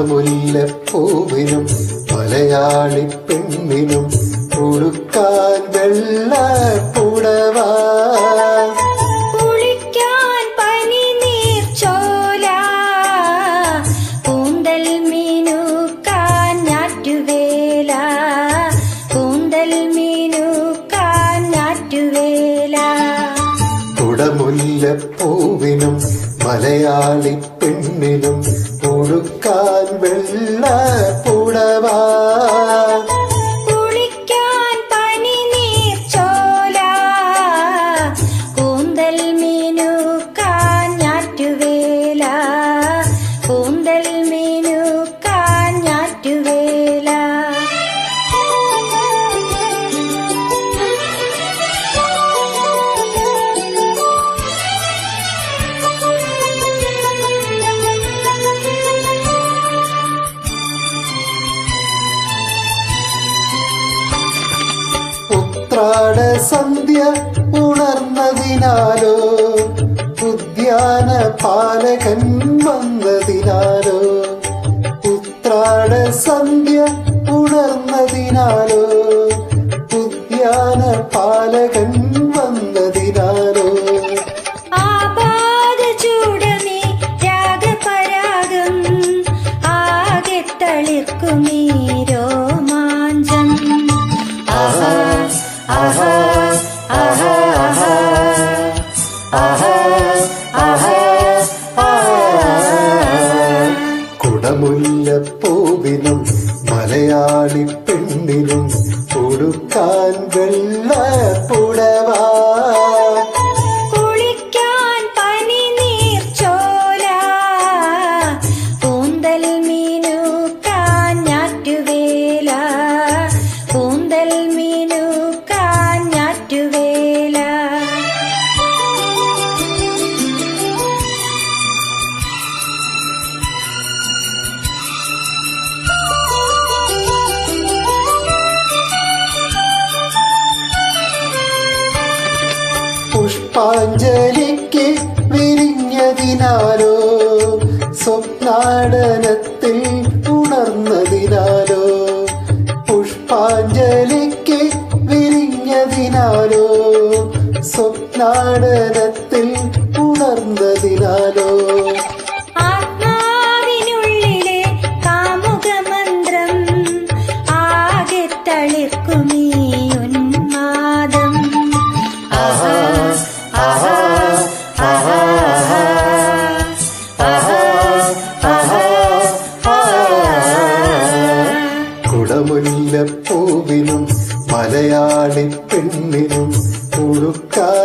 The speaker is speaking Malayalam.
കുടമുല്ലപ്പൂവിനും മലയാളി പെണ്ണിനും ഉടുക്കാൻ വെള്ള പുടവ, കുളിക്കാൻ പനിനീർ ചോല, കൂന്തൽ മീനുക്കാൻ ഞാറ്റുവേല, കൂന്തൽ മീനുക്കാൻ ഞാറ്റുവേല. കുടമുല്ലപ്പൂവിനും മലയാളി പെണ്ണിനും ഉടുക്കാൻ വെള്ള പുടവ, കുളിക്കാൻ പനിനീർ ചോല, കൂന്തൽ മീനുക്കാൻ ഞാറ്റുവേല, കൂന്തൽ മീനുക്കാൻ ഞാറ്റുവേല. ഉത്രാട സന്ധ്യ ഉണർന്നതിനാലോ, ഉദ്യാന പാലകൻ വന്നതിനാലോ, ഉത്രാട സന്ധ്യ ഉണർന്നതിനാലോ, ഉദ്യാന പാലകൻ വന്നതിനാലോ. ആപാദചൂടമേ രാഗപരാഗം, ആകെ തളിർക്കുമീ രോമാഞ്ചം. ആഹാ ആഹാ ആഹാ ആഹാ ആഹാ ആഹാ. കുടമുല്ലപ്പൂവിനും മലയാളി പെണ്ണിനും ഉടുക്കാൻ വെള്ള പുടവ, കുളിക്കാൻ പനിനീർ ചോല, കൂന്തൽ മീനുക്കാൻ ഞാറ്റുവേല, കൂന്തൽ മീനുക്കാൻ ഞാറ്റുവേല. പുഷ്പാഞ്ജലിക്ക് വിരിഞ്ഞതിനാലോ, സ്വപ്നാടനത്തിൽ ഉണർന്നതിനാലോ, പുഷ്പാഞ്ജലിക്ക് വിരിഞ്ഞതിനാലോ, സ്വപ്നാടനത്തിൽ ഉണർന്നതിനാലോ. ആത്മാവിനുള്ളിലെ കാമുകമന്ത്രം, ആകെ തളിർക്കുമീ ഉന്മാദം. ആഹാ ആഹാ ആഹാ ആഹാ ആഹാ ആഹാ. കുടമുല്ലപ്പൂവിനും മലയാളി പെണ്ണിനും ഉടുക്കാൻ